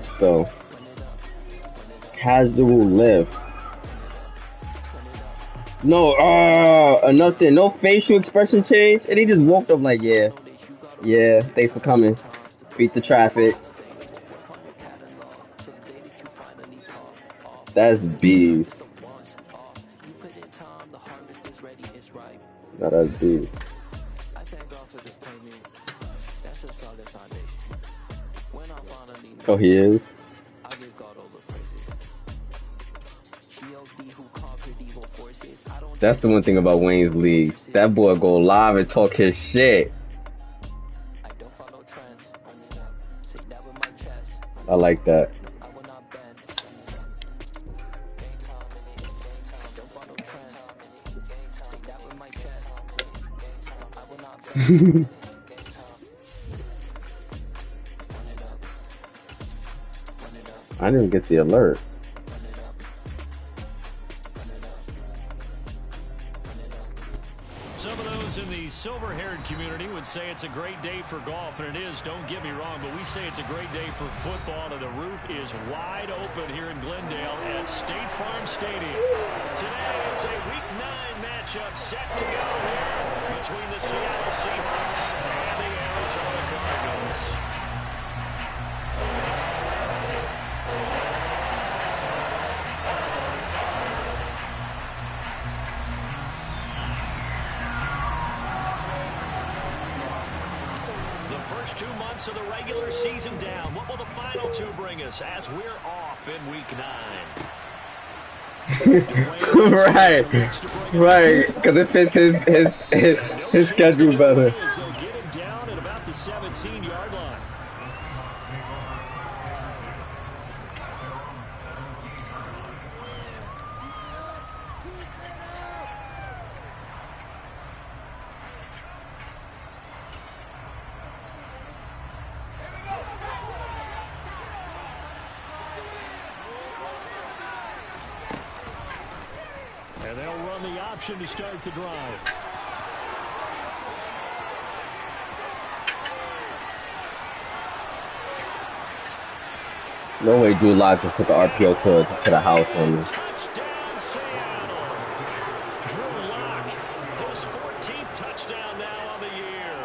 nuts though. Casual lift. No, nothing. No facial expression change. And he just walked up like, yeah. Yeah, thanks for coming. Beat the traffic. That's beast. No, that's beast. Oh, he is? That's the one thing about Wayne's League. That boy go live and talk his shit. I like that. I didn't get the alert. Some of those in the silver-haired community would say it's a great day for golf, and it is, don't get me wrong, but we say it's a great day for football, and the roof is wide open here in Glendale at State Farm Stadium. Today, it's a Week 9 matchup set to go here between the Seattle Seahawks and the Arizona Cardinals. First 2 months of the regular season down. What will the final 2 bring us as we're off in Week 9? right, because it fits his schedule better. They'll get him down at about the 17-yard line. And they'll run the option to start the drive. No way Drew Lock just took the RPO to the house on me. Touchdown, Seattle. Drew Lock, his 14th touchdown now on the year.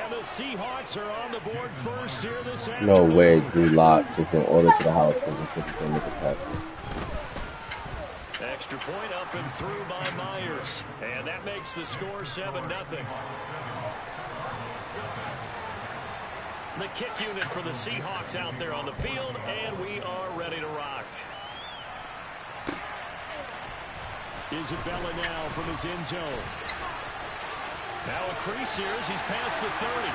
And the Seahawks are on the board first here this afternoon. No way Drew Lock just went order to the house and just going to make a catch. Extra point up and through by Myers. And that makes the score 7-0. The kick unit for the Seahawks out there on the field, and we are ready to rock. Isabella now from his end zone. Now a crease here as he's past the 30.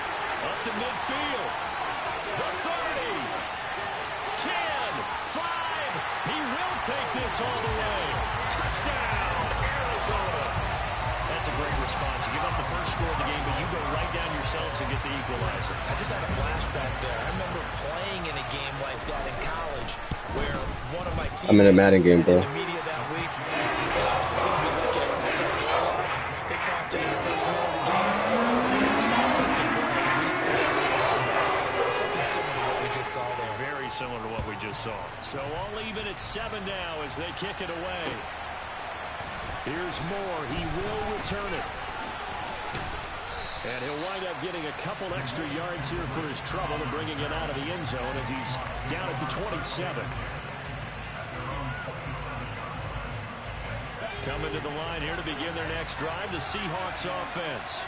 Up to midfield. The 30. 10. 5. He will take this all the way. Touchdown, Arizona. That's a great response. You give up the first score of the game, but you go right down yourselves and get the equalizer. I just had a flashback there. I remember playing in a game like that in college where one of my teammates I'm in a Madden game, bro. in the media that week, crossed the team, we like it across our goal line. They crossed it in the first minute of the game. We scored the answer back. Something similar to what we just saw there. Very similar to what we just saw. So all even at 7 now as they kick it away. Here's Moore. He will return it. And he'll wind up getting a couple extra yards here for his trouble and bringing it out of the end zone as he's down at the 27. Coming to the line here to begin their next drive, the Seahawks offense.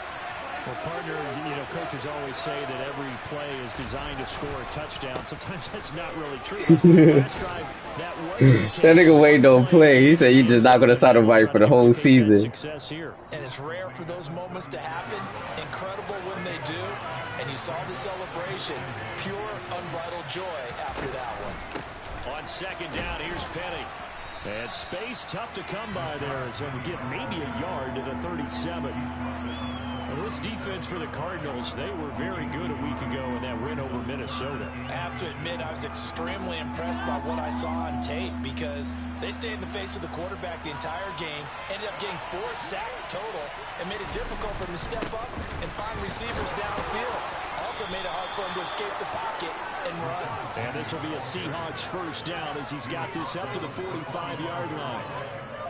Well, partner, you know, coaches always say that every play is designed to score a touchdown. Sometimes that's not really true. Last drive, that was the case. That nigga Wade don't play. He said he's just not going to start a fight for the whole season. Success here. And it's rare for those moments to happen. Incredible when they do. And you saw the celebration. Pure, unbridled joy after that one. On second down, here's Penny. And space tough to come by there. So we get maybe a yard to the 37. Well, this defense for the Cardinals, they were very good a week ago in that win over Minnesota. I have to admit, I was extremely impressed by what I saw on tape because they stayed in the face of the quarterback the entire game, ended up getting 4 sacks total, and made it difficult for them to step up and find receivers downfield. All also made it hard for him to escape the pocket and run. And this will be a Seahawks first down as he's got this up to the 45-yard line.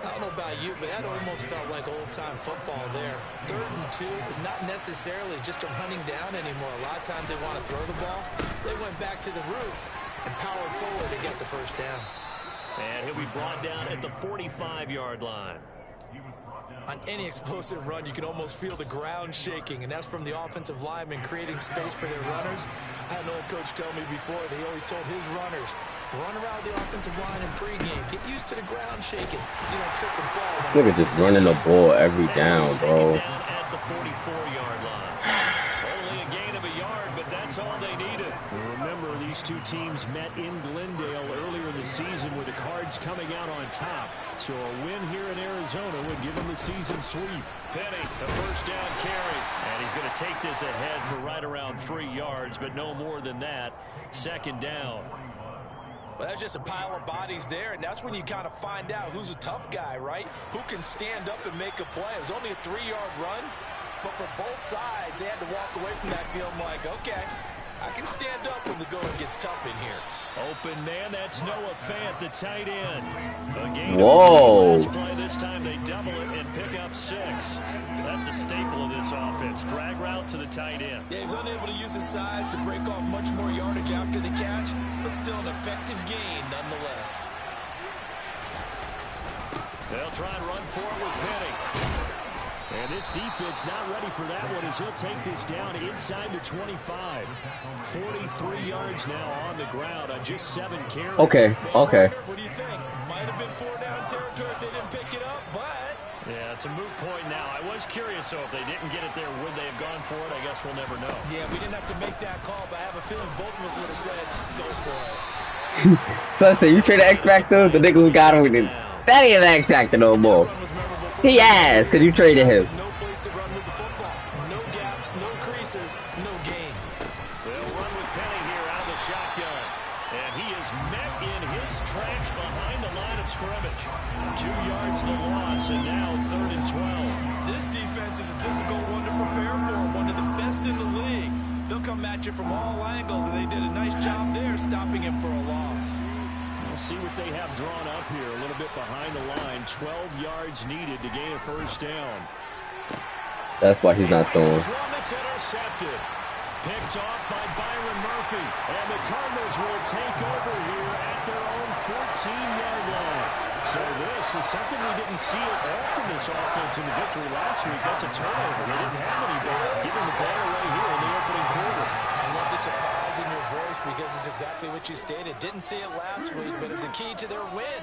I don't know about you, but that almost felt like old-time football there. 3rd and 2 is not necessarily just a hunting down anymore. A lot of times they want to throw the ball. They went back to the roots and powered forward to get the first down. And he'll be brought down at the 45-yard line. On any explosive run, you can almost feel the ground shaking, and that's from the offensive linemen creating space for their runners. I had an old coach tell me before, they always told his runners, run around the offensive line in pregame. Get used to the ground shaking so you don't trip and fall. Look at just running the ball every down, bro. Down at the 44-yard line. Only a gain of a yard, but that's all they needed. Remember, these two teams met in Glendale earlier in the season with the Cards coming out on top. So a win here in Arizona would give them the season sweep. Penny, the first down carry. And he's going to take this ahead for right around 3 yards, but no more than that. 2nd down. Well, that's just a pile of bodies there, and that's when you kind of find out who's a tough guy, right? Who can stand up and make a play. It was only a 3-yard run, but for both sides, they had to walk away from that feeling like, okay, I can stand up when the going gets tough in here. Open man, that's Noah Fant, the tight end. A gain Whoa. of 3 play. This time they double it and pick up 6. That's a staple of this offense. Drag route to the tight end. Yeah, he was unable to use his size to break off much more yardage after the catch, but still an effective gain nonetheless. They'll try and run forward with Penny. And this defense not ready for that one as he'll take this down inside the 25. 43 yards now on the ground on just 7 carries. Okay. What do you think? Might have been 4-down territory if they didn't pick it up, but... Yeah, it's a moot point now. I was curious, so if they didn't get it there, would they have gone for it? I guess we'll never know. Yeah, we didn't have to make that call, but I have a feeling both of us would have said, go for it. So you trade the X Factor? The nigga who got him, that ain't an X Factor no more. He asked because you traded him. No place to run with the football. No gaps, no creases, no gain. They'll run with Penny here out of the shotgun. And he is met in his tracks behind the line of scrimmage. 2 yards the loss, and now 3rd and 12. This defense is a difficult one to prepare for. One of the best in the league. They'll come at you from all angles, and they did a nice job there stopping him for a loss. We'll see what they have drawn up here. A little bit behind the line. 12 yards needed to gain a first down. That's why he's not throwing. One that's intercepted. Picked off by Byron Murphy. And the Cardinals will take over here at their own 14-yard line. So this is something we didn't see at all from this offense in the victory last week. That's a turnover. They didn't have anybody giving the ball away here in the opening quarter. I love this pause in your voice because it's exactly what you stated. Didn't see it last week, but it was a key to their win.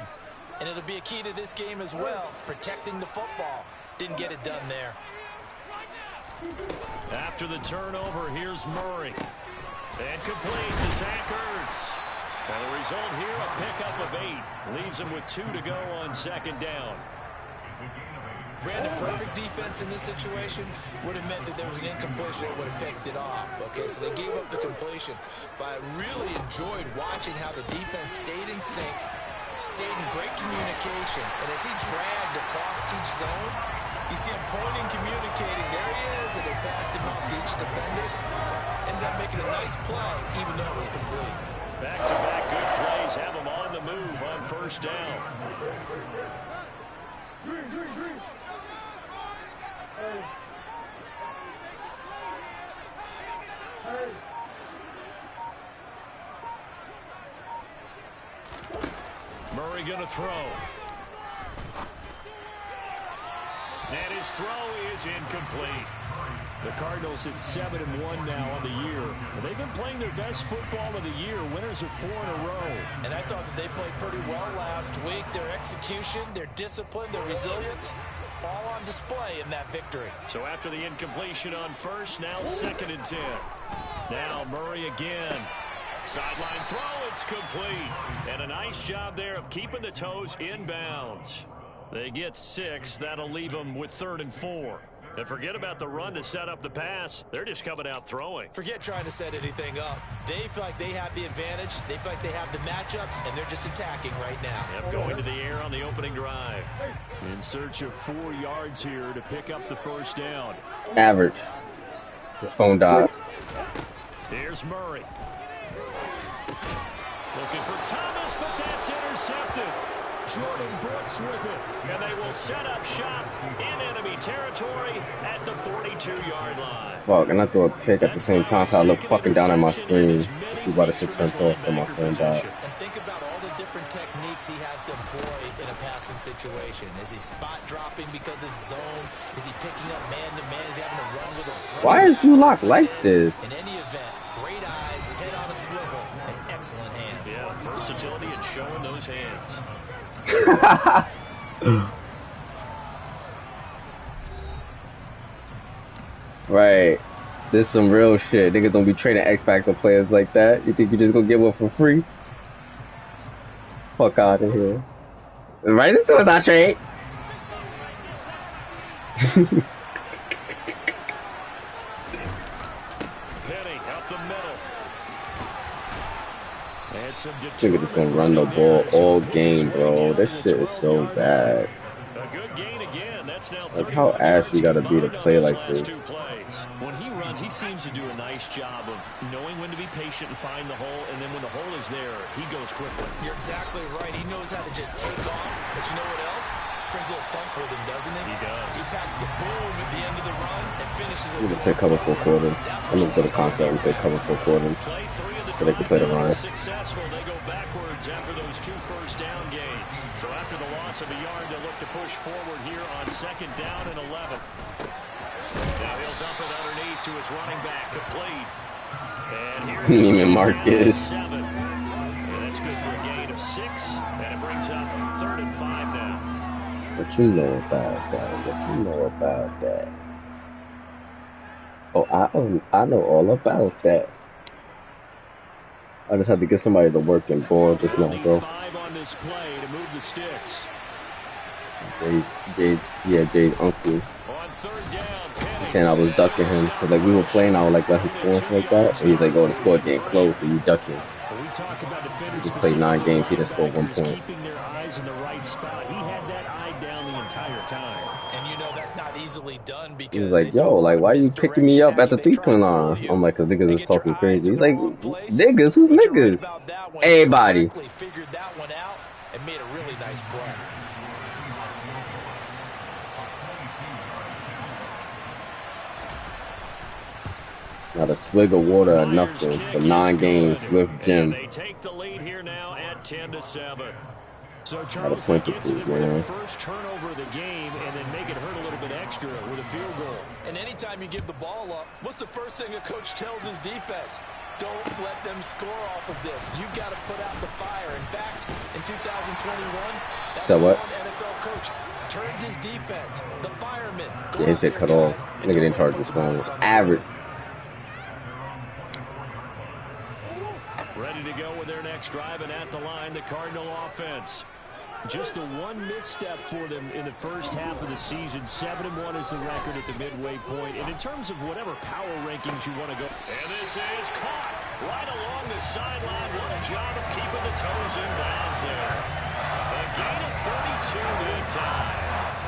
And it'll be a key to this game as well, protecting the football. Didn't get it done there. After the turnover, here's Murray. And complete to Zach Ertz. And the result here, a pickup of 8. Leaves him with 2 to go on 2nd down. Brandon, perfect defense in this situation would have meant that there was an incompletion that would have picked it off. Okay, so they gave up the completion. But I really enjoyed watching how the defense stayed in sync, stayed in great communication. And as he dragged across each zone, you see him pointing, communicating. There he is, and they passed him off to each defender. Ended up making a nice play, even though it was complete. Back-to-back good plays have him on the move on first down. Murray going to throw. And his throw is incomplete. The Cardinals at 7-1 now on the year. They've been playing their best football of the year, winners of 4 in a row. And I thought that they played pretty well last week. Their execution, their discipline, their resilience, all on display in that victory. So after the incompletion on first, now 2nd and 10. Now Murray again. Sideline throw, it's complete. And a nice job there of keeping the toes inbounds. They get 6. That'll leave them with 3rd and 4. And forget about the run to set up the pass. They're just coming out throwing. Forget trying to set anything up. They feel like they have the advantage. They feel like they have the matchups, and they're just attacking right now. Yep, going to the air on the opening drive. In search of 4 yards here to pick up the first down. Average. His phone died. Here's Murray. Looking for Thomas, but that's intercepted. Jordan Brooks with it. And they will set up shop in enemy territory at the 42-yard line. Fuck, and I threw a pick at the same time, so I look fucking down at my screen. See why the shit turned off from my phone died. And think about all the different techniques he has to employ in a passing situation. Is he spot dropping because it's zone? Is he picking up man-to-man? Is he having to run with a... Why is you locked like this? In any event, great eyes, head on a swivel, and excellent hands. Yeah, versatility and showing those hands. Right. This some real shit. Niggas don't be trading X Factor players like that. You think you just gonna get one for free? Fuck out of here. Right, this was not trade. Penny up the middle. And some Nigga just gonna run the ball all game, bro. This shit is so bad. A good gain again. That's now Like, how ass you gotta be to play like this? When he runs, he seems to do a nice job of knowing when to be patient and find the hole, and then when the hole is there, he goes quickly. You're exactly right. He knows how to just take off. But you know what else? Brings a little thump with him, doesn't he? He does. He packs the boom at the end of the run and finishes it. I'm gonna take cover 4 quarters. I'm gonna go to concept and take cover 4 quarters. So they can play the run. Successful. They go backwards after those 2 first down gains. So after the loss of a yard, they'll look to push forward here on 2nd down and 11. Now he'll dump it underneath to his running back, complete. And here Neiman Marcus. 7. And that's good for a gain of 6. And it brings up 3rd and 5 now. What you know about that? What you know about that? Oh, I know all about that. I just had to get somebody to work in ball just now, bro. 5 on this play to move the sticks. Jay's uncle. On 3rd down, Penny. Saying I was ducking him. Cause like we were playing, I would like let him score and stuff like that. And he's like, oh, the score getting close, so you duck him. We talk about defenders. He played 9 games, he just scored 1 point. Keeping their eyes in the right spot. He had that eye down the entire time. And you know that's not easily done because He was like, yo, like, why you picking me up at the 3-point line? I'm like, cause niggas is talking crazy. He's like, niggas? Who's niggas? Everybody. Figured that one out and made a really nice play. Not a swig of water or nothing for 9 games with Jim. They take the lead here now at 10-7. So Got a Charles point to gets it prove, with man. the first turnover of the game and then make it hurt a little bit extra with a field goal. And anytime you give the ball up, what's the first thing a coach tells his defense? Don't let them score off of this. You've got to put out the fire. In fact, in 2021, that's So what? one NFL coach turned his defense, the firemen. Yeah, his shit cut off. Nigga didn't charge his phone. Average. Ready to go with their next drive, and at the line, the Cardinal offense. Just the one misstep for them in the first half of the season. 7-1 is the record at the midway point. And in terms of whatever power rankings you want to go. And this is caught right along the sideline. What a job of keeping the toes in bounds there. A gain of 32 that time.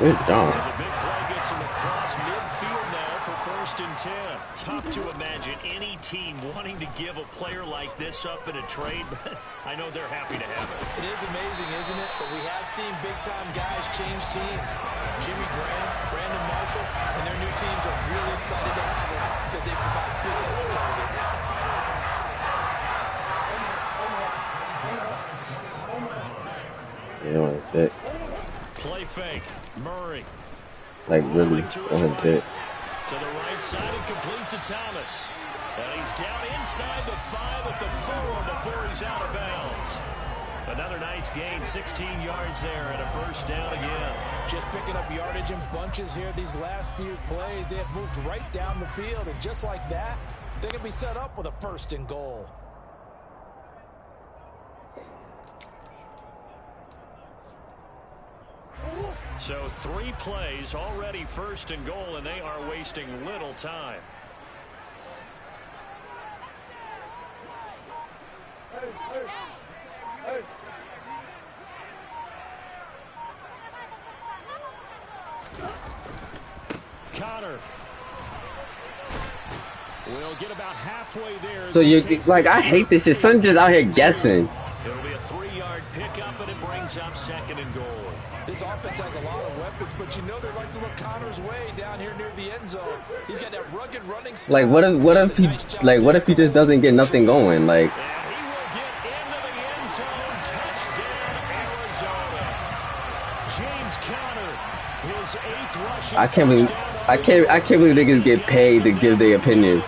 Good job. So the big play gets him across midfield now for 1st and 10. Tough to imagine any team wanting to give a player like this up in a trade, but I know they're happy to have it. It is amazing, isn't it? But we have seen big-time guys change teams. Jimmy Graham, Brandon Marshall, and their new teams are really excited to have them because they provide big-time targets. You know, it's dick. Play fake. Murray. Like, really, on his dick. To the right side and complete to Thomas. And he's down inside the 5 at the 4 before he's out of bounds. Another nice gain, 16 yards there and a 1st down again. Just picking up yardage in bunches here these last few plays. They have moved right down the field, and just like that, they can be set up with a 1st and goal. So 3 plays, already 1st and goal, and they are wasting little time. Connor. We'll get about halfway there. So you like, I hate this shit. Son just out here guessing. It'll be a 3-yard pickup, and it brings up 2nd and goal. This offense has a lot of weapons, but you know they like to look Connor's way down here near the end zone. He's got that rugged running style. Like, what if he just doesn't get nothing going? Like, And he will get into the end zone. Touchdown, Arizona. James Conner, his 8th rushing I can't believe niggas get paid to give their opinion.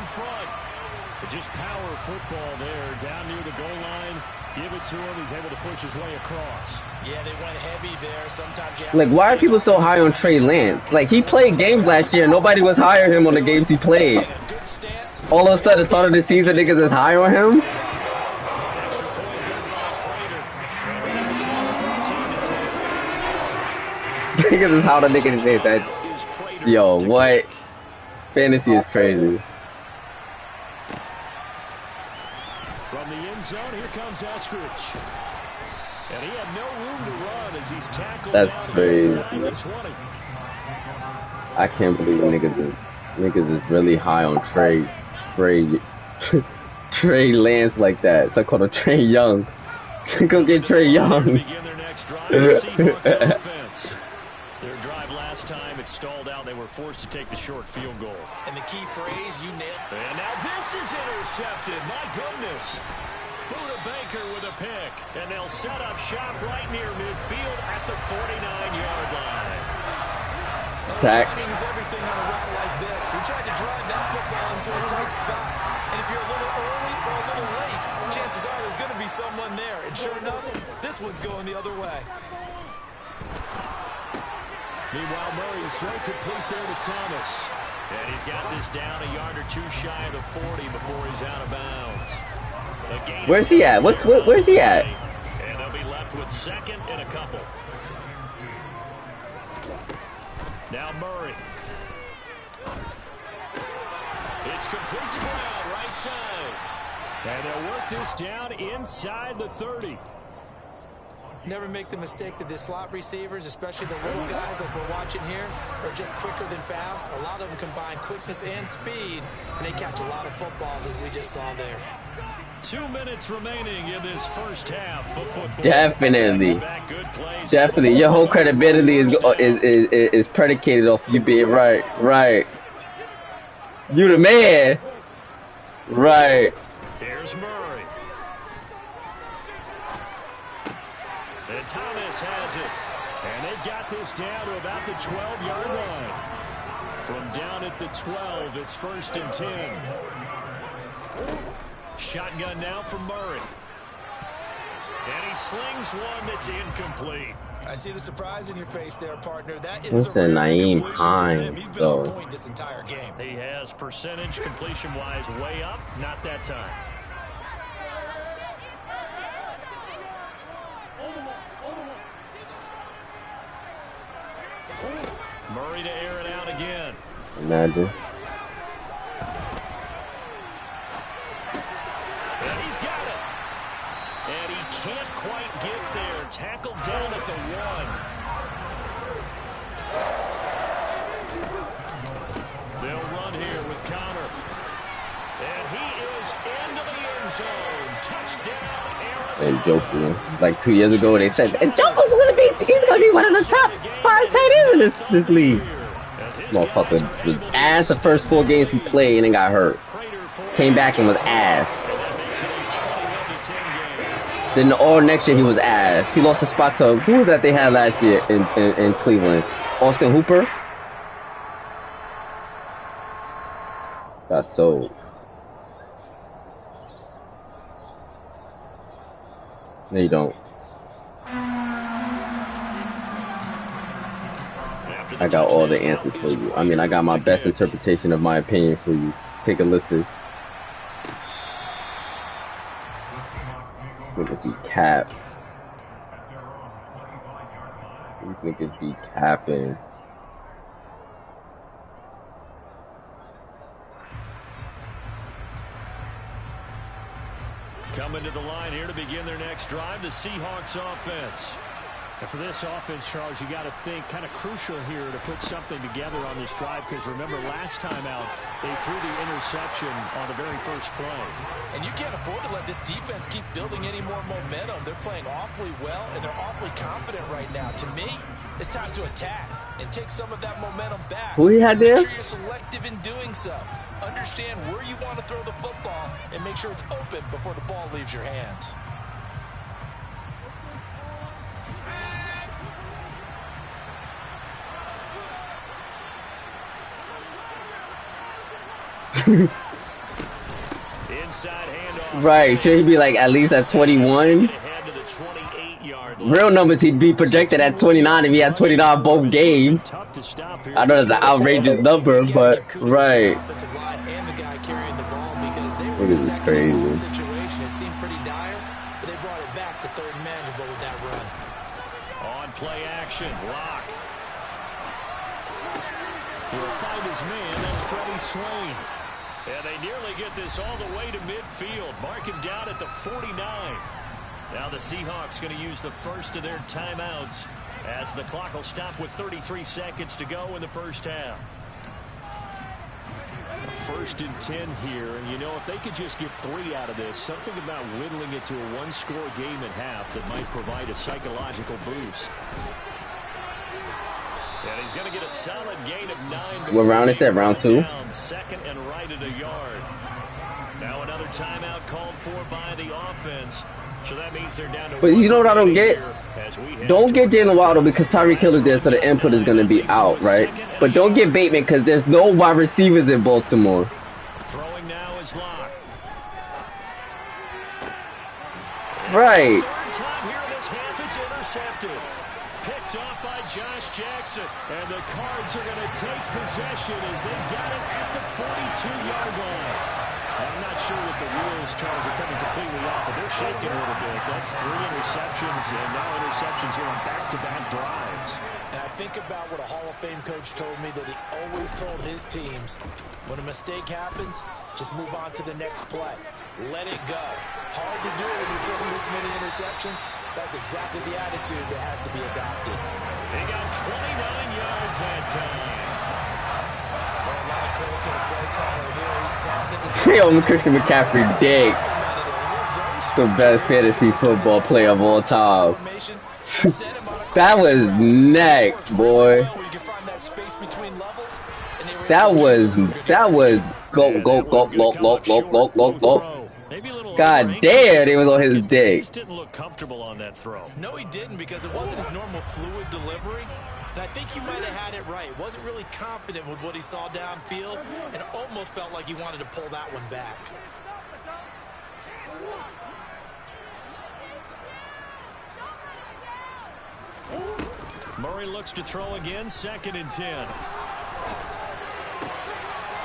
Just power football there, down near the goal line. Give it to him. He's able to push his way across. Yeah, they went heavy there. Sometimes you have Like, why are people so high on Trey Lance? Like, he played games last year. Nobody was higher him on the games he played. good stance. All of a sudden, start of the season, niggas is high on him. Extra point good by Prater. Niggas is how the niggas say that. Yo, what? Fantasy is crazy. From the end zone, here comes Eskridge. And he had no room to run as he's tackled. That's down crazy. inside the 20. I can't believe niggas is really high on Trey Lance like that. It's like called a Trey Young. Go get Trey Young. Begin their next drive. The Seahawks offense. Their drive last time, it stalled out. They were forced to take the short field goal. And the key phrase, you nailed it. And now this is intercepted. My goodness. Buda Baker with a pick. And they'll set up shop right near midfield at the 49-yard line. Sack. Timing is everything on a route like this. He tried to drive that football into a tight spot. And if you're a little early or a little late, chances are there's going to be someone there. And sure enough, this one's going the other way. Meanwhile, Murray is so complete there to Thomas. And he's got this down a yard or two shy of the 40 before he's out of bounds. Where's he at? Where's he at? And they'll be left with 2nd and a couple. Now Murray. It's complete to Brown, right side. And they'll work this down inside the 30. Never make the mistake that the slot receivers, especially the little guys like we're watching here, are just quicker than fast. A lot of them combine quickness and speed, and they catch a lot of footballs, as we just saw there. 2 minutes remaining in this first half of football. Definitely. Definitely. Your whole credibility is predicated off you being right. Right. You the man. Right. Here's Murray. And Thomas has it. And they've got this down to about the 12-yard line. From down at the 12, it's 1st and 10. Shotgun now from Murray. And he slings one that's incomplete. I see the surprise in your face there, partner. That is What's the Naeem Hines, He's been though? on point this entire game. He has percentage completion-wise way up. Not that time. Murray to air it out again. Imagine. And he's got it. And he can't quite get there. Tackled down at the 1. They'll run here with Connor. And he is into the end zone. Touchdown, Arizona. And joking. Like 2 years ago, they said, and Joker's gonna be one of the top 5 tight ends in this league. Motherfucker was ass the first 4 games he played and then got hurt. Came back and was ass. Then the all next year he was ass. He lost a spot to who was that they had last year in Cleveland? Austin Hooper? Got sold. No, you don't. I got all the answers for you. I mean, I got my best interpretation of my opinion for you. Take a listen. These niggas be capped. These niggas be capping. Coming to the line here to begin their next drive, the Seahawks offense. And for this offense, Charles, you got to think kind of crucial here to put something together on this drive, because remember last time out they threw the interception on the very first play. And you can't afford to let this defense keep building any more momentum. They're playing awfully well and they're awfully confident right now. To me, it's time to attack and take some of that momentum back. Who he had there? Make sure you're selective in doing so. Understand where you want to throw the football and make sure it's open before the ball leaves your hands. Right, should he be like at least at 21? Real numbers, he'd be projected at 29 if he had 29 both games. I know that's an outrageous number, but right. This is crazy. It seemed pretty dire, but they brought it back to third and manageable with that run. On play action, lock. He'll find his man. That's Freddie Swain. And they nearly get this all the way to midfield. Mark him down at the 49. Now the Seahawks going to use the first of their timeouts as the clock will stop with 33 seconds to go in the first half. First and 10 here, and you know, if they could just get 3 out of this, something about whittling it to a one-score game at half that might provide a psychological boost. And he's going to get a solid gain of 9. What round is that? Round 2? Second and right at a yard. Now another timeout called for by the offense. So that means they're down to. But you know what I don't get? Don't get Jalen Waddle because Tyreek Hill is there, so the input is going to be out, right? But don't get Bateman because there's no wide receivers in Baltimore. Throwing now is locked. Right. Third time here in this half, it's intercepted. Picked off by Josh Jackson. And the Cards are going to take possession as they got it at the 42-yard line. I'm not sure that the wheels, Charles, are coming completely off, but they're shaking a little bit. That's 3 interceptions, and now interceptions here on back-to-back drives. Now, think about what a Hall of Fame coach told me, that he always told his teams, when a mistake happens, just move on to the next play. Let it go. Hard to do when you're throwing this many interceptions. That's exactly the attitude that has to be adopted. They got 29 yards that time. Yo, Christian McCaffrey dig. The best fantasy football player of all time. That was neck, boy. That was go. God damn, he was on his dick. He didn't look comfortable on that throw. No, he didn't, because it wasn't his normal fluid delivery. And I think he might have had it right. Wasn't really confident with what he saw downfield and almost felt like he wanted to pull that one back. Murray looks to throw again, 2nd and 10.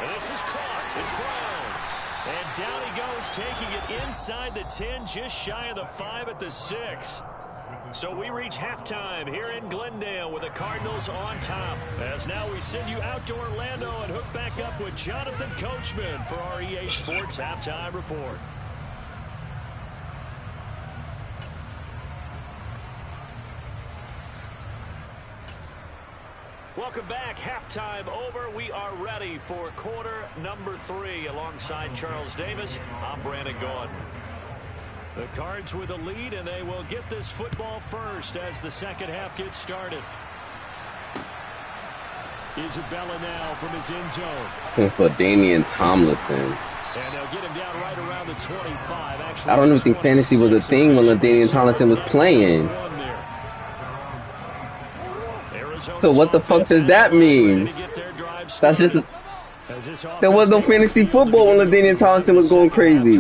And this is caught. It's Brown. And down he goes, taking it inside the 10, just shy of the 5 at the 6. So we reach halftime here in Glendale with the Cardinals on top. As now we send you out to Orlando and hook back up with Jonathan Coachman for our EA Sports Halftime Report. Welcome back. Halftime over. We are ready for quarter number 3 alongside Charles Davis. I'm Brandon Gordon. The Cards with the lead, and they will get this football first as the second half gets started. Isabella now from his end zone. For Damian Tomlinson. And they'll get him down right around the 25. Actually, I don't even think fantasy was a thing when Damian Tomlinson was playing. So what the fuck does that mean? That's just... There was no fantasy football when LaDainian Tomlinson was going crazy.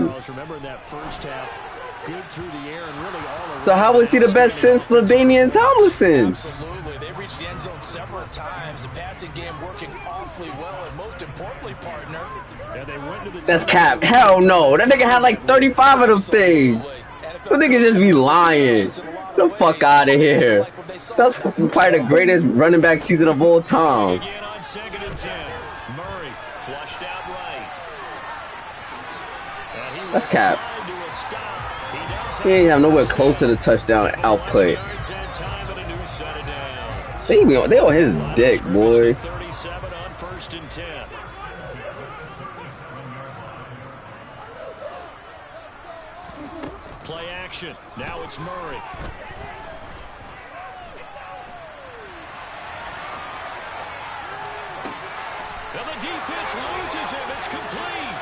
So how was he the best since LaDainian Tomlinson? Absolutely. They reached the end zone several times. The passing game working awfully well. And most importantly, partner, that's cap. Hell no. That nigga had like 35 of them things. That nigga just be lying. Get the fuck out of here. That's probably the greatest running back season of all time. That's cap. He ain't have nowhere close to the touchdown output. They on his dick, boy. 37 on 1st and 10. Play action. Now it's Murray. And the defense loses him. It's complete.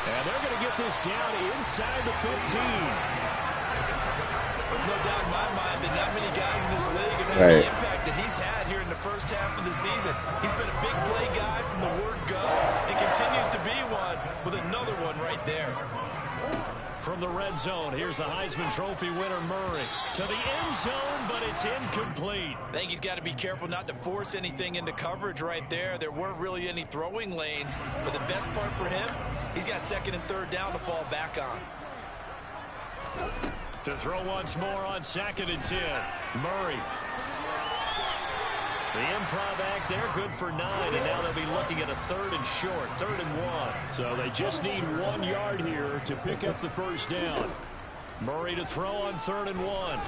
And they're going to get this down inside the 15. There's no doubt in my mind that not many guys in this league have had Right. the impact that he's had here in the first half of the season. He's been a big play guy from the word go and continues to be one with another one right there. From the red zone, here's the Heisman Trophy winner Murray to the end zone, but it's incomplete. I think he's got to be careful not to force anything into coverage right there. There weren't really any throwing lanes, but the best part for him, he's got 2nd and 3rd down to fall back on. To throw once more on 2nd and 10. Murray. The improv act there, good for 9, and now they'll be looking at a 3rd and short, 3rd and 1. So they just need 1 yard here to pick up the first down. Murray to throw on 3rd and 1.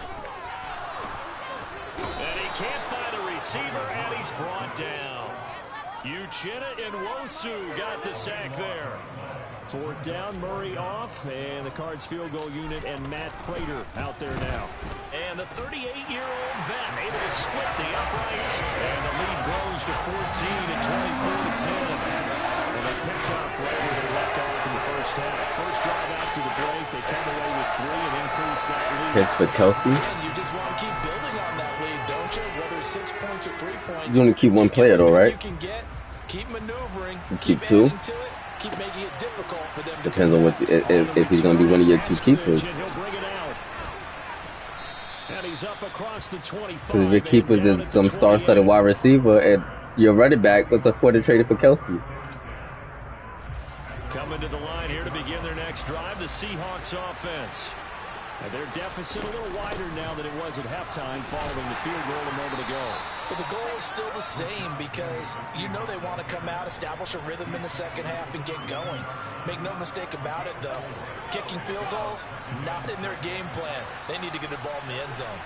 And he can't find a receiver, and he's brought down. Uchenna and Nwosu got the sack there. 4th down, Murray off, and the Cards field goal unit and Matt Prater out there now. And the 38-year-old vet able to split the uprights, and the lead grows to 14 at 24-10. Well, they picked up right where they left off in the first half. First drive after the break, they come away with 3 and increase that lead. Hits for Kelsey. And you just want to keep building on that lead, don't you? Whether it's 6 points or 3 points. You only keep one player though, right? You can get, keep maneuvering, Keep 2. adding to it. Keep making it difficult for them. Depends on what if he's going to be one of your 2 keepers. Because if your keepers is some star-studded wide receiver and your running back, what's the point of trading for Kelsey? Coming to the line here to begin their next drive, the Seahawks offense. And their deficit a little wider now than it was at halftime following the field goal a moment ago. But the goal is still the same because you know they want to come out, establish a rhythm in the second half, and get going. Make no mistake about it, though. Kicking field goals, not in their game plan. They need to get the ball in the end zone.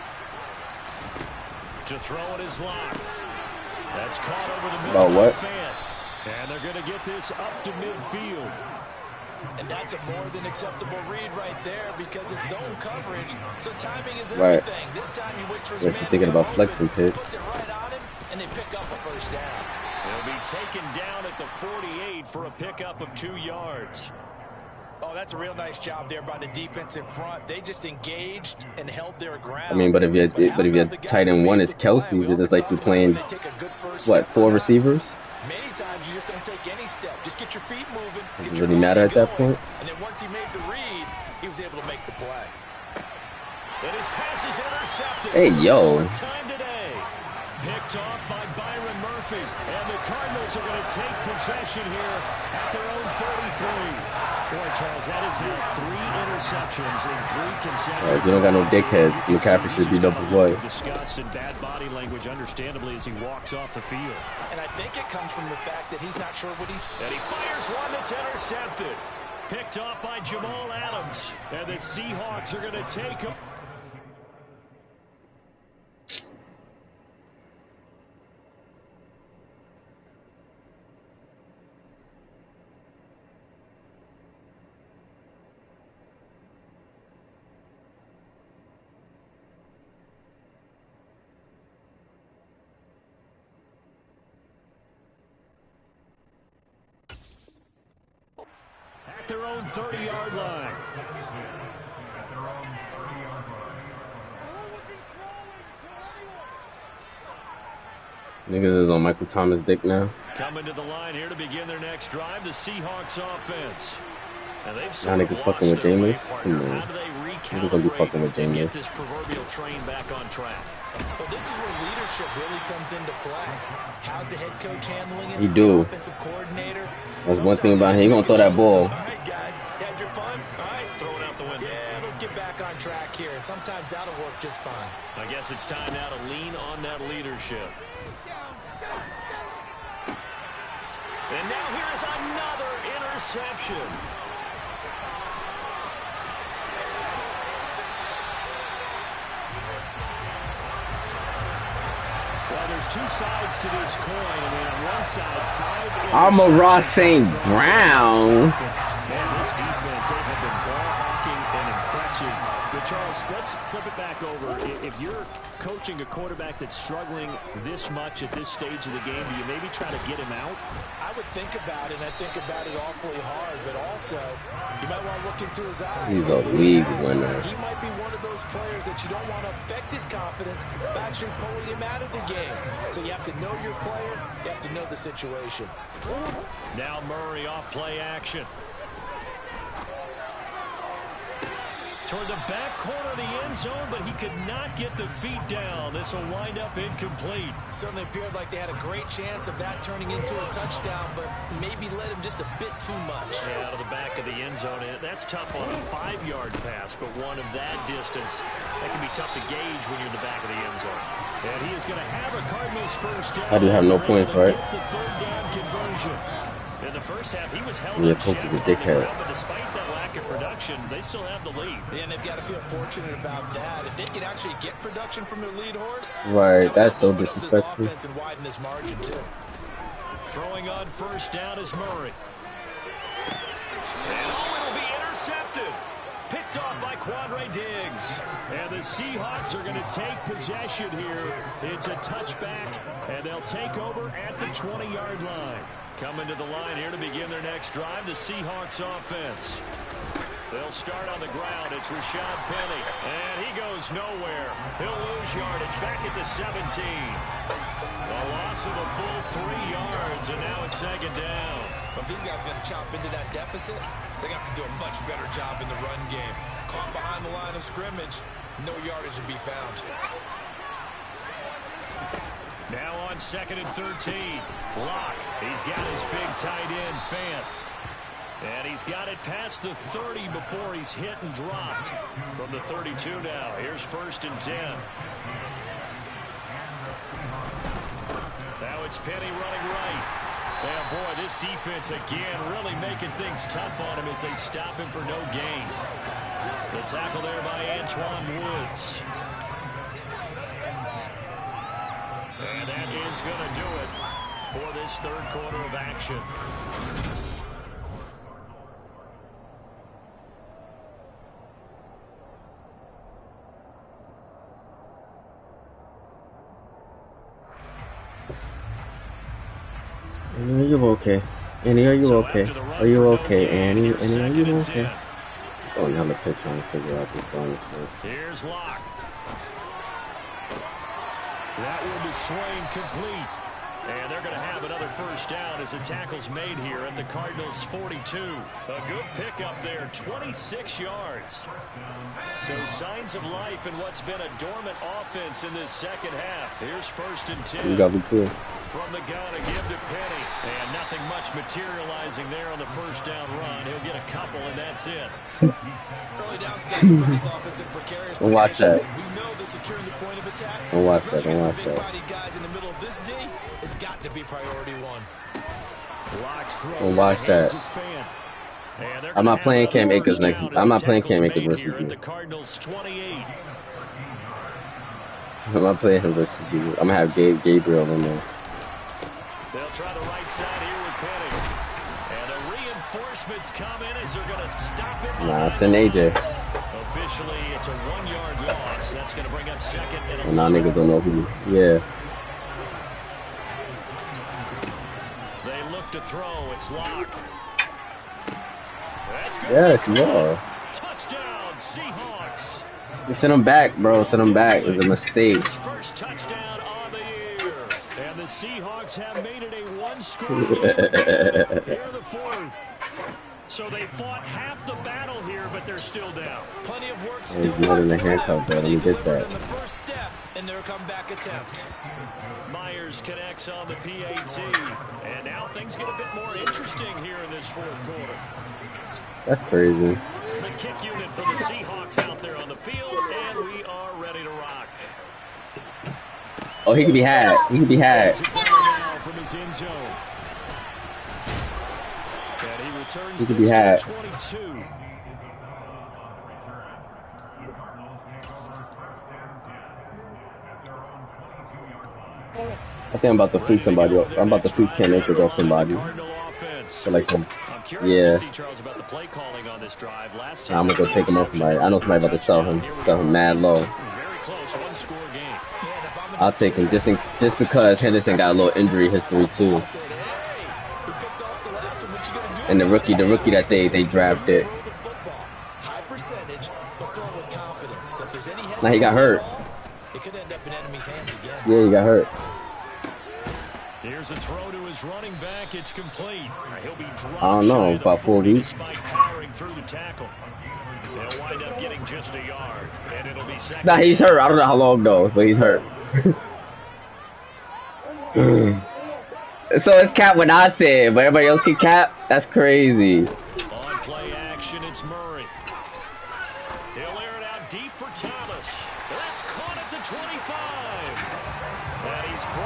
To throw it is locked. That's caught over the middle. About what? And they're going to get this up to midfield. And that's a more than acceptable read right there because it's zone coverage. So timing is Right. everything. This time he waits for his Yes, man you're thinking to about come flexing open, pick. puts it right on him, and they pick up a first down. They'll be taken down at the 48 for a pickup of 2 yards. Oh, that's a real nice job there by the defensive front. They just engaged and held their ground. I mean, but if your tight end 1 is Kelsey, it's just like you're playing what 4 receivers. Many times you just don't take any step. Just get your feet moving. Does it really matter at that point? And then once he made the read, he was able to make the play. And his pass is intercepted. Hey, yo. Time today. Picked off by Byron Murphy. And the Cardinals are going to take possession here at their own 33. Boy, Charles, that is now 3 interceptions in 3 consecutive. If you don't got no dickheads, McCaffrey should be number 1. Disgust and bad body language, understandably, as he walks off the field. And I think it comes from the fact that he's not sure what he's... And he fires one that's intercepted. Picked off by Jamal Adams. And the Seahawks are going to take him. At their own 30-yard line. Niggas is on Michael Thomas' dick now. Coming to the line here to begin their next drive, the Seahawks offense. And they've Now niggas fucking with Jameis. Come on. How do they Niggas gonna be fucking with and get Jameis. this proverbial train back on track? Well, this is where leadership really comes into play. How's the head coach handling it? He do. The offensive coordinator. That's one thing about him. He gonna throw that ball. All right, guys. Had your fun? All right. Throw it out the window. Yeah, let's get back on track here. And sometimes that'll work just fine. I guess it's time now to lean on that leadership. And now here's another interception. there's two sides to this coin. I mean, on one side, 5 Amon-Ra St. Brown. Man, this defense, they have been ball hawking and impressive. But Charles, let's flip it back over. If you're coaching a quarterback that's struggling this much at this stage of the game, do you maybe try to get him out? I would think about it, and I think about it awfully hard, but also you might want to look into his eyes. He's a league winner. He might be one of those players that you don't want to affect his confidence by actually pulling him out of the game. So you have to know your player, you have to know the situation. Now Murray off play action. Toward the back corner of the end zone, but he could not get the feet down. This will wind up incomplete. Certainly appeared like they had a great chance of that turning into a touchdown, but maybe led him just a bit too much. Yeah, out of the back of the end zone. That's tough on a 5-yard pass, but one of that distance, that can be tough to gauge when you're in the back of the end zone. And he is going to have a Cardinals first down. I do have no points, right? The third down conversion. In the first half, he was held Yeah, Pope is a dickhead. but despite that lack of production, they still have the lead. Yeah, and they've got to feel fortunate about that. If they can actually get production from their lead horse, Right, that's so this disrespectful. offense and widen this margin too. Throwing on first down is Murray. And it'll be intercepted. Picked off by Quandre Diggs. And the Seahawks are going to take possession here. It's a touchback, and they'll take over at the 20-yard line. Coming to the line here to begin their next drive, the Seahawks offense. They'll start on the ground. It's Rashad Penny, and he goes nowhere. He'll lose yardage back at the 17. A loss of a full 3 yards, and now it's second down. If these guys are going to chop into that deficit, they got to do a much better job in the run game. Caught behind the line of scrimmage, no yardage to be found. Now on 2nd and 13. Locke. He's got his big tight end, Fant. And he's got it past the 30 before he's hit and dropped. From the 32 now. Here's 1st and 10. Now it's Penny running right. And boy, this defense again really making things tough on him as they stop him for no gain. The tackle there by Antoine Woods. And that is going to do it for this third quarter of action. Annie, are you okay? Annie, are you okay? Are you okay, Annie? Annie, are you okay? Going down the pitch trying to figure out this phone. Here's Locke. That one is swing complete. And they're going to have another first down as the tackle's made here at the Cardinals' 42. A good pickup there, 26 yards. So signs of life in what's been a dormant offense in this second half. Here's 1st and 10. You got me too. From the gun, a give to Penny. And nothing much materializing there on the first down run. He'll get a couple, and that's it. Early down steps put this offense in precarious Don't watch position. that. We know that securing the point of attack, Don't watch that. especially Don't against watch the that. big-bodied guys in the middle of this D, has got to be priority one. Don't watch that. I'm not playing Cam Akers next. I'm not playing Cam Akers versus you. The Cardinals 28. I'm not playing him versus you. I'm gonna have Gabriel in there. They'll try the right side here with Penny. And the reinforcements come in as they're going to stop it. Nah, send AJ. Officially, it's a 1-yard loss. That's going to bring up 2nd and 11. And now niggas don't know who. Yeah. They look to throw. It's Locke. That's good. Yes, you are. Touchdown, Seahawks. You send him back, bro. Send him back. It's a mistake. His first touchdown on the year. And the Seahawks have made it a one-score game. Here in the 4th. So they fought half the battle here, but they're still down. Plenty of work He's still. more than a handcuff, bro. Let me get that. The first step in their comeback attempt. Myers connects on the PAT. And now things get a bit more interesting here in this 4th quarter. That's crazy. The kick unit for the Seahawks out there on the field, and we are ready to rock. Oh, he can be had. He can be had. Now from his end zone. And he returns He could be this had. to 22. I think I'm about to fleece somebody up. I'm about to fleece Cam Akers off somebody. Cardinal offense. For like some, I'm curious yeah. to see, Charles, about the play calling on this drive. Last time I'm gonna go take him off somebody. I know somebody about to sell him mad low. Very close, one-score game. I'll take him just because Henderson got a little injury history too. And the rookie that they drafted. Now he got hurt. Yeah, he got hurt. Here's a throw to his running back. It's complete. He'll be I don't know, about 4 weeks. Through the tackle. He'll wind up getting just a yard, and it'll be second. Nah, he's hurt. I don't know how long though, but he's hurt. So it's cap when I said, but everybody else can cap? That's crazy. On play action, it's Murray. He'll air it out deep for Thomas. That's caught at the 25.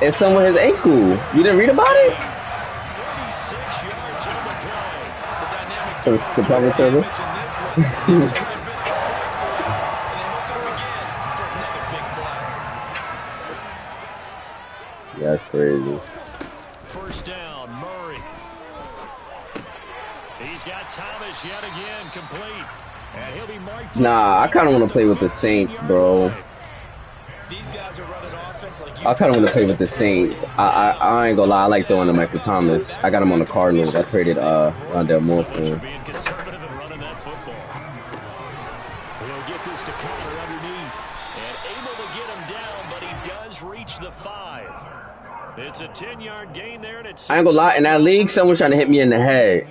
It's somewhere his ankle. You didn't read about it? 36 yards on the play. The public service? Yeah, that's crazy. First down, Murray. He's got Thomas yet again, complete. And he'll be marked. Nah, I kind of want to play with the Saints, bro. These guys are running offense like I kind of want to play with the Saints. I ain't gonna lie, I like throwing to Michael Thomas. I got him on the Cardinals. I traded Rondell Moore for him. Being conservative and running that football. He'll get this to Connor underneath. And able to get him down, but he does reach the 5. It's a 10-yard gain there, and it's... I ain't gonna lie, in that league, someone's trying to hit me in the head.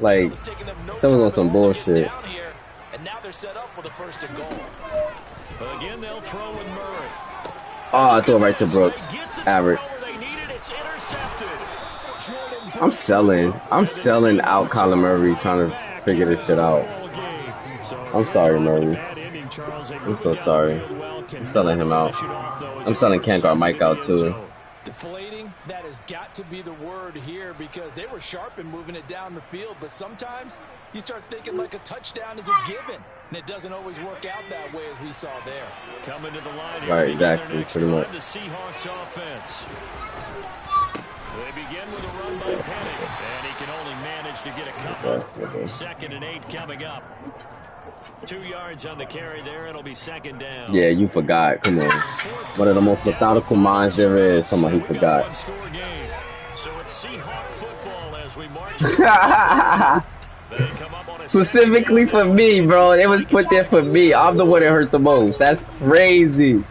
Like, someone's on some bullshit. And now they're set up with a first and goal. But again, they'll throw with Murray. Oh, I threw it right to Brooks. Average. I'm selling out Kyler Murray, trying to figure this shit out. I'm sorry, Murray. I'm so sorry. I'm selling him out. I'm selling Kangar Mike out too. Deflating, that has got to be the word here, because they were sharp in moving it down the field, but sometimes you start thinking like a touchdown is a given, and it doesn't always work out that way as we saw there. Coming to the line Right, exactly, pretty much. The Seahawks offense. They begin with a run by Penny, and he can only manage to get a couple. Okay. 2nd and 8 coming up. 2 yards on the carry there. It'll be 2nd down. Yeah, you forgot. Come on. One of the most methodical minds there is. Someone he forgot. So it's Seahawk football as we march. Specifically for me, bro. It was put there for me. I'm the one that hurt the most. That's crazy.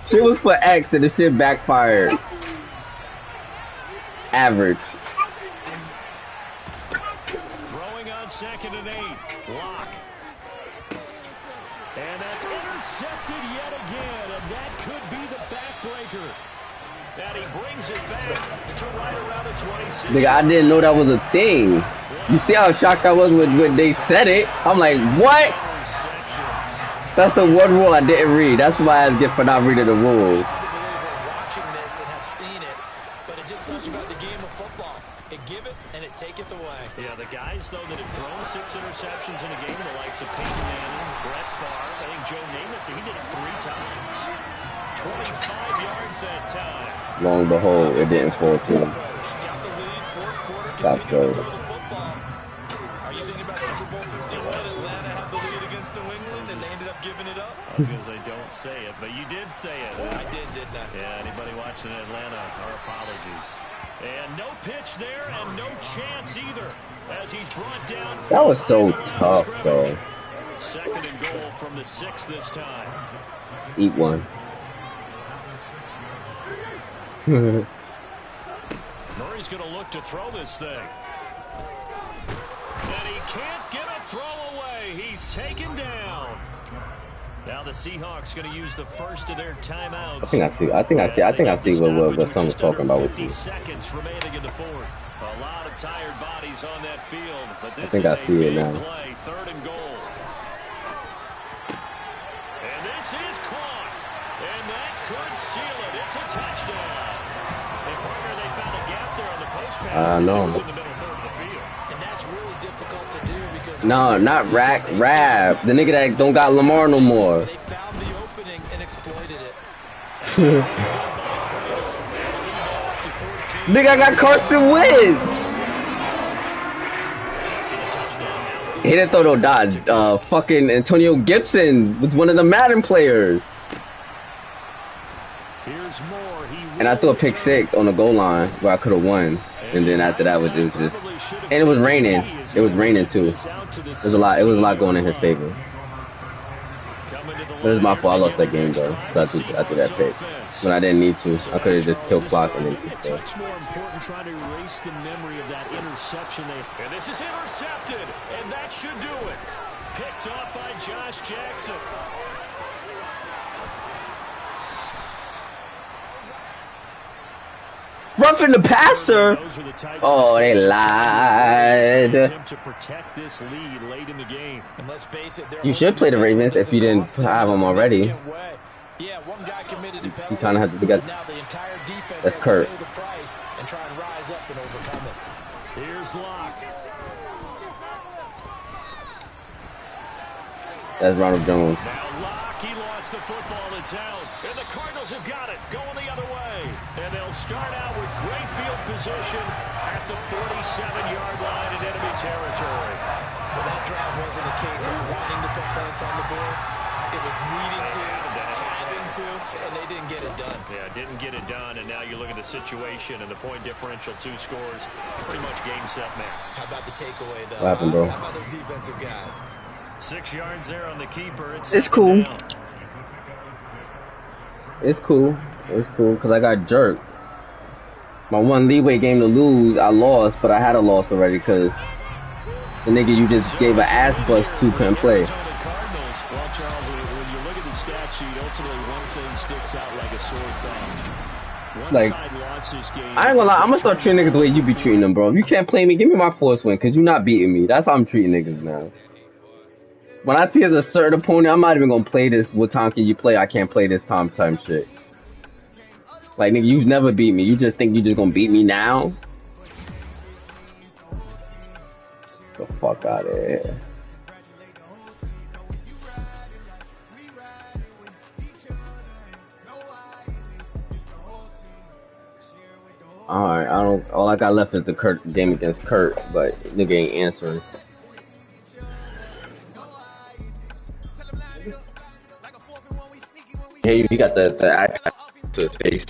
Shit was for X and the shit backfired. Average. Throwing on 2nd and 8. Lock. And that's intercepted yet again, and that could be the backbreaker. And he brings it back to right around the 26. Nigga, I didn't know that was a thing. You see how shocked I was when they said it? I'm like, what? That's the one rule I didn't read. That's why I get for not reading the rules. Watching this and have seen it, but it just tells you about the game of football. It giveth and it taketh away. Yeah, the guys, though, that have thrown 6 interceptions in a game, the likes of Peyton Manning, Brett Favre, I think Joe Namath, he did it 3 times. 25 yards that time. Long behold, it didn't fall through. Got the lead, 4th quarter, That's continuing good. to throw the football. Are you thinking about Super Bowl 51? Atlanta had the lead against New England, and they ended up giving it up? I was going to say, don't say it, but you did say it. I didn't I? Yeah, anybody watching Atlanta, our apologies. And no pitch there, and no chance either, as he's brought down. That was so tough, though. 2nd and goal from the 6 this time. Eat one. Murray's going to look to throw this thing. And he can't get a throw away. He's taken down. Now the Seahawks going to use the first of their timeouts. I think I see what someone's talking about with you. 50 seconds remaining in the 4th. A lot of tired bodies on that field, but this I think I see it now. Play, 3rd and goal. And this is caught. And that could seal it. It's a touchdown. And partner, they found a gap there on the post pass. I know. In the middle 3rd of the field. And that's really difficult to do because No, not Rab. The nigga that don't got Lamar no more. they found the opening and exploited it. Nigga, I got Carson Wentz. He didn't throw no dot. Fucking Antonio Gibson was one of the Madden players. And I threw a pick 6 on the goal line where I could have won. And then after that, it was just, and it was raining. It was raining too. It was a lot going in his favor. It was my fault. I lost that game though. So I threw that pick when I didn't need to. I could have just killed clock and then It's much more important trying to erase the memory of that interception. And this is intercepted, and that should do it. Picked up by Josh Jackson. Roughing the passer. Oh, they lied. You should play the Ravens if you didn't have them already. You kind of have to get. That's Kurt. Here's Locke. That's Ronald Jones. Now Locke, he lost the football in town, and the Cardinals have got it going the other way. And they'll start out with great field position at the 47-yard line in enemy territory. Well, that drive wasn't a case of wanting to put points on the board. It was needing to, having to, and they didn't get it done. Yeah, didn't get it done, and now you look at the situation and the point differential, 2 scores, pretty much game, set, match. How about the takeaway, though? What happened, bro? How about those defensive guys? 6 yards there on the keeper. It's cool. It's cool. It's cool because I got jerked. My one leeway game to lose, I lost, but I had a loss already because the nigga you just gave an ass bust to couldn't play. Well, Charles, when you look at the stat sheet, ultimately one thing sticks out like a sore thumb. One Like, side lost this game. I ain't gonna lie, I'm gonna start treating niggas the way you be treating them, bro. If you can't play me, give me my force win because you're not beating me. That's how I'm treating niggas now. When I see as a certain opponent, I'm not even gonna play this. What time can you play? I can't play this time shit. Like, nigga, you've never beat me. You just think you just gonna beat me now? Get the fuck out of here. Alright, all I got left is the Kurt game against Kurt, but nigga ain't answering. Hey, you got the iPad to his face.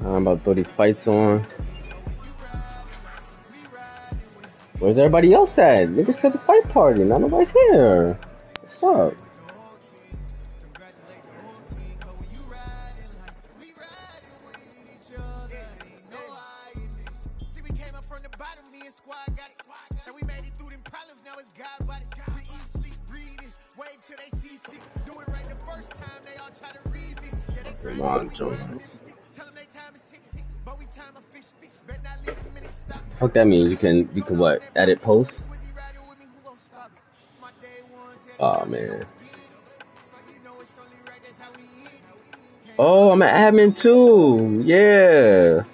I'm about to throw these fights on. Where's everybody else at? Niggas at the fight party. Not nobody's here. What's up? Come on, Jones. Fuck that mean? You can what? Edit posts? Oh man. Oh, I'm an admin too. Yeah.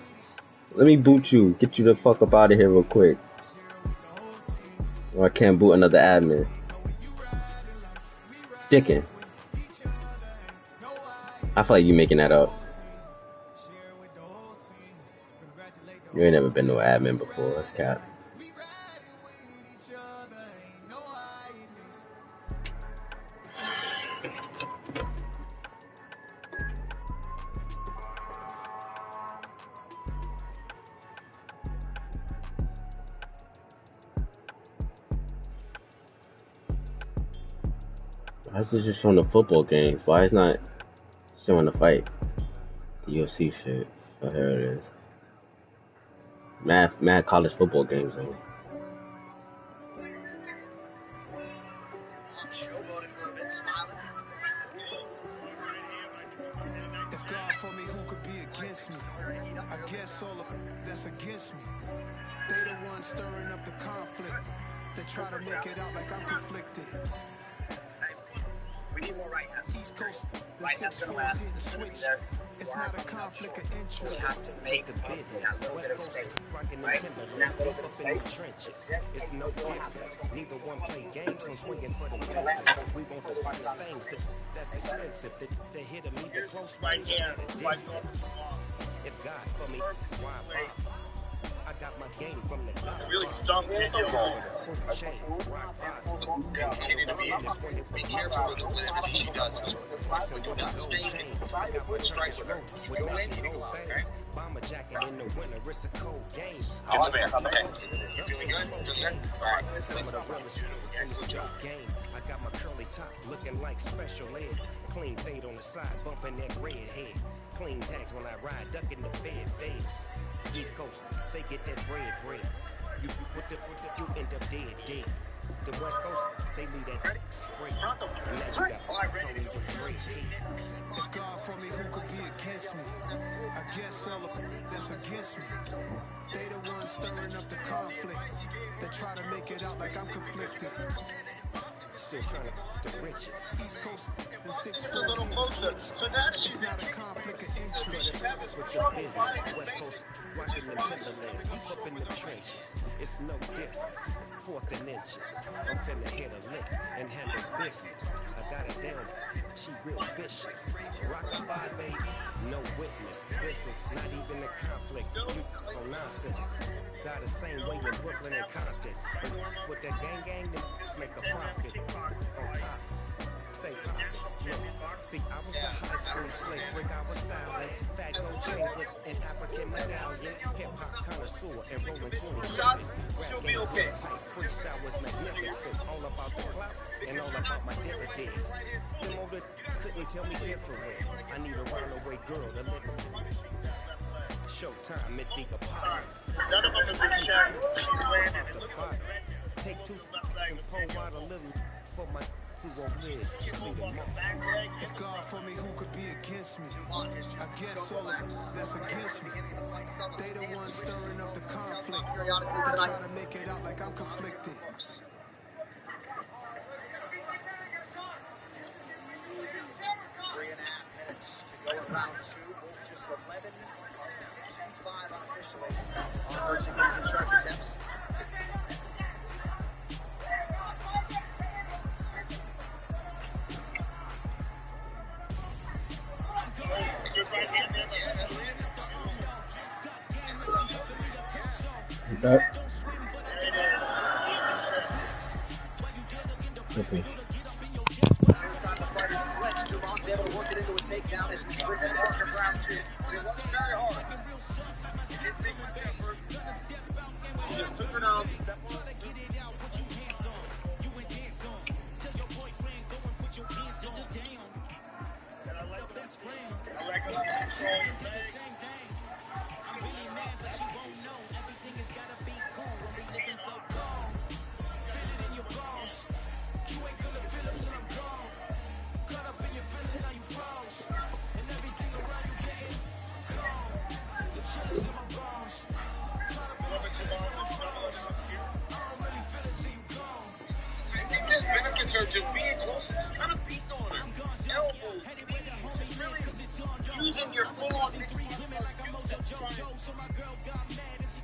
Let me boot you. Get you the fuck up out of here real quick. Or I can't boot another admin. Dickin'. I feel like you making that up. You ain't never been no admin before. That's cap. Why is it just showing the football games? Why is not showing the fight? The UFC shit. Oh, here it is. Mad college football games though. If God for me, who could be against me? I guess all of that's against me. They the ones stirring up the conflict. They try to make it out like I'm conflicted. We need more right now. East Coast, the Right six hand's gonna fours last. hitting It's gonna be switch. there. It's not a conflict of We interest. have to make that little bit of space. Right? And that little bit of space. It's no difference. Neither one play games from swinging for the fences. We want the finer things that's expensive. The hit of me, the close range, at a distance. If God for me, why bother? I got my game from the God. Really stumped it. Continue to be careful with whatever she does. Without staying, with strikes with her. You go in, you go out, okay? Bomber jacket in the winter, it's a cold game. It's fair. Okay. You feeling good? Feeling good? All right. Some of the realest in the street game. I got my curly top looking like special ed. Clean fade on the side, bumping that red head. Clean tags when I ride, ducking the feds. East Coast, they get that bread. You end up dead. The West Coast, they leave that spray. And now you got only the great heat. If God for me, who could be against me? I guess all of that's against me. They the ones stirring up the conflict. They try to make it out like I'm conflicted. Still trying to the riches. East Coast, the six It's a little closer. So now she's It's not a conflict of interest. With the business, West Coast, rocking the Timberlands, deep up in the trenches. It's no different, fourth and inches. I'm finna hit a lick and handle business. I got it down, she real vicious. Rock-a-bye, baby, no witness. This is not even a conflict. You no nonsense. Got the same way in Brooklyn and Compton. With that gang, they make a profit on top. Stay poppin'. Look, see, I was the high school slick brick, I was styling. Fat gold chain with an African medallion. Hip-hop connoisseur and rolling 20 shots, she'll be okay. Tight freestyle was magnificent. All about the clout and all about my dividends. The motor couldn't tell me different. I need a runaway girl to live with. Showtime, Mythica Pie. none of them have been shot. She's landed. It looks like Take two and pull out a little for my who won't live. Just leave them up. If God for me, who could be against me? I guess all of that's against me. They the ones stirring up the conflict. They try to make it out like I'm conflicted. round two, just 11-5 unofficially. First significant sharp attempts. What's up? Okay. Able to work it into a takedown as he springs it off for round two. But it wasn't very hard. He did think with that first. He just took it out. I like how she's controlling the thing. I'm really mad, but she won't know. Everything has gotta be cool when we living so calm. Feel it in your bones. You ain't gonna feel it till I'm gone. Caught up in your feelings, now you froze. And everything around you getting calm. The chills in my bones. Caught up in your feelings, now I'm froze. I don't really feel it till you gone. I think this benefits her just being close and just kind of beating on her. Elbows. Really using your full-on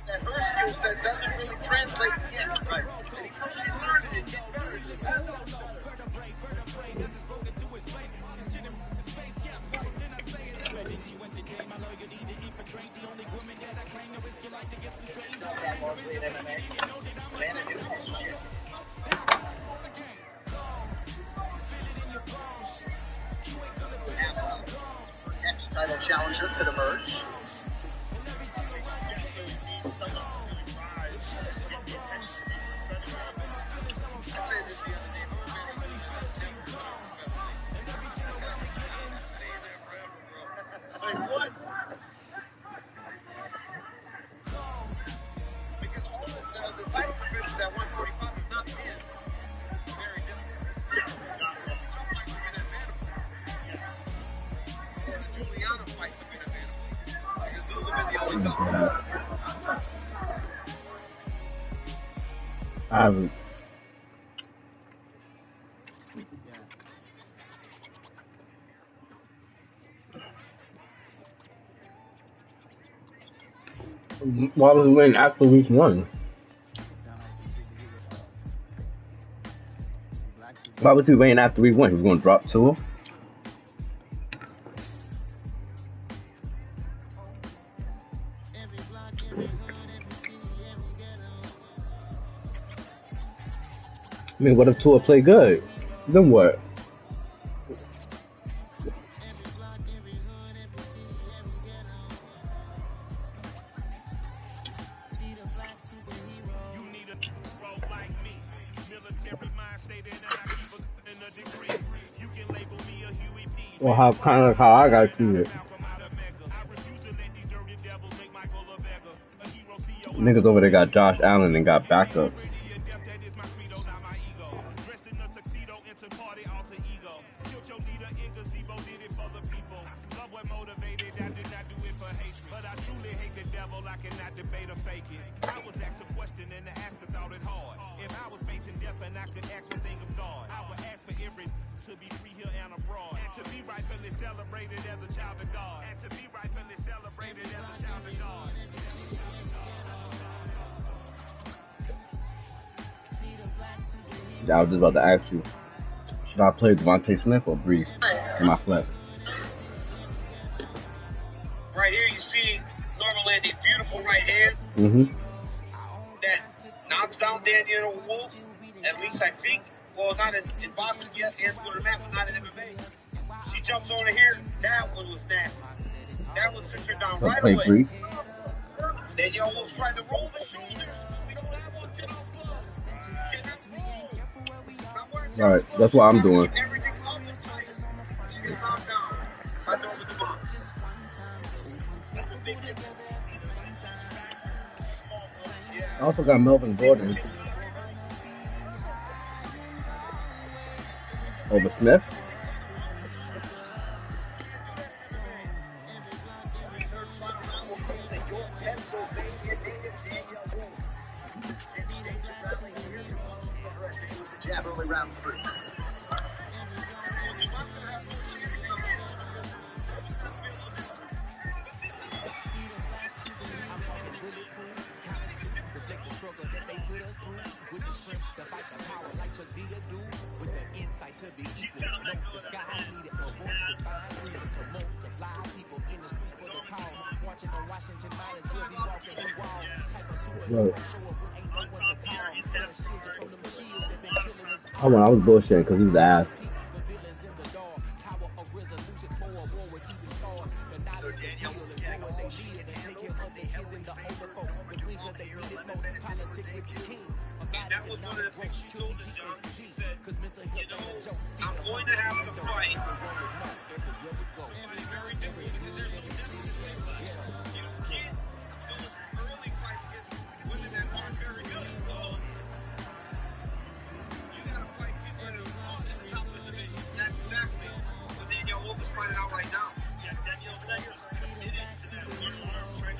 that her skill set doesn't really translate yet. Right? She's learning it. Get better. Next title challenger could emerge. Like what? Because all of the title divisions at 145 is not in. Very different. Juliana fight to be an advantage. I haven't. Why was he win after week 1? Why was he waiting after week 1? He was going to drop 2? I mean, what if Tua play good? Then what? Or how kind of how I got treated. Niggas over there got Josh Allen and got backup. I was just about to ask you, should I play Devontae Smith or Brees in my flex? Right here you see Norman Landy's beautiful right hand that knocks down Daniel Wolf, at least I think. Well, not in boxing yet, hands go to the mat, but not in MMA. She jumps over here, that one was nasty. That one sent her down right away. Brees. Daniel Wolf tried to roll the shoulders. We don't have one, get off gloves. Alright, that's what I'm doing. I also got Melvin Gordon over Smith. Early round 3. Oh, well, I was bullshitting because he was ass. That was one of the things she told the judge. She said, you know, I'm going to have to fight. It's very different because there's no depth. You can't do early fights against women that aren't very good. So you got to fight people that are on the top of the division. That's exactly what Danielle Wolf is finding out right now. Yeah, Danielle did it to that one arm, right?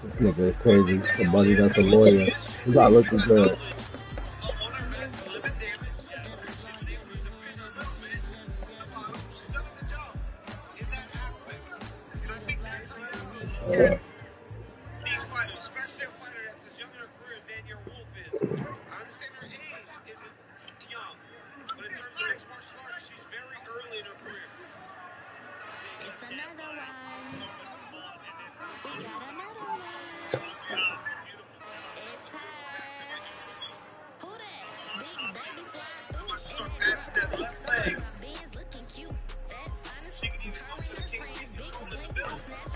This nigga is crazy. The buddy that's a lawyer. He's not looking good. These fighters, especially a fighter that's as young in her career as Danielle Wolf is. I understand her age isn't young, but in terms of mixed martial arts, she's very early in her career. It's another one. We got another one. It's her. Who that? Big baby slide through. That's that left leg. Beans looking cute. That's fine as She can even go to the kick. big The bill.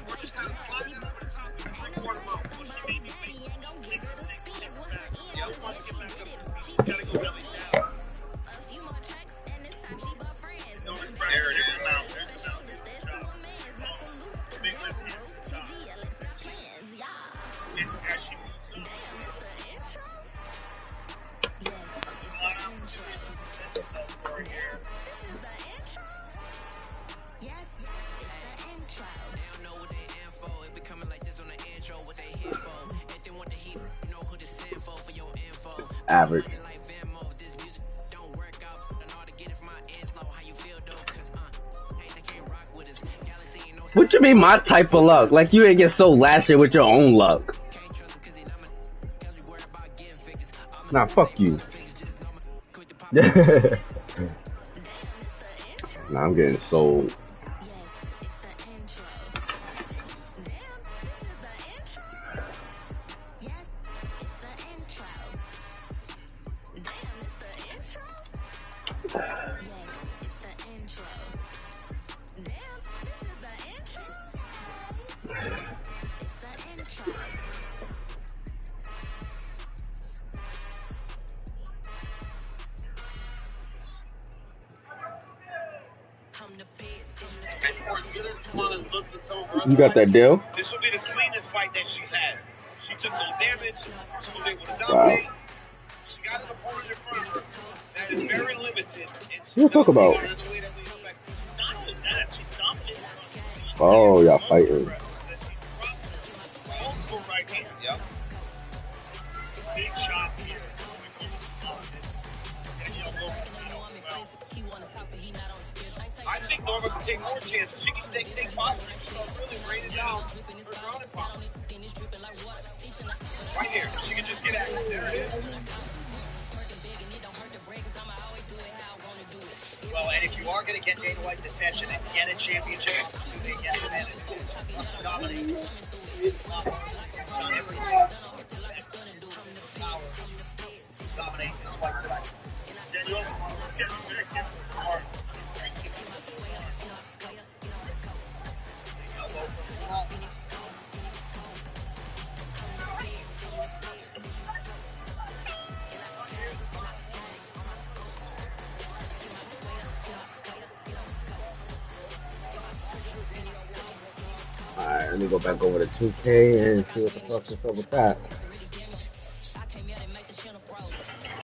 Or just kind of slide it over the top. Like quarter mouth. She may be ain't gon' give her the spin. What's her end? the other one to get back up. She Gotta go belly down. a few more tracks and this time she bought friends. There it is. Now. The shoulders, that's to a man's. Not some loop. average. What you mean my type of luck? Like you ain't get sold last year with your own luck. Nah, fuck you. Nah, I'm getting sold. You got that deal? This will be the cleanest fight that she's had. She took no damage. She was able to Wow. dominate. She got an opponent in front of her that is very limited. What talk about? Not only that, she dominated her. Oh, y'all fighting. Multiple right hand, yep. Big shot here. I think Norma can take more chances. She can take boxing. She'll really rain it down. Her ground and pound. Right here. She can just get at it. There it is. Well, and if you are going to get Dana White's attention and get a championship, they get him in it. Dominate. Dominate this fight tonight. Daniel, get back in hard. Alright, let me go back over to 2K and see what the fuck is up with that.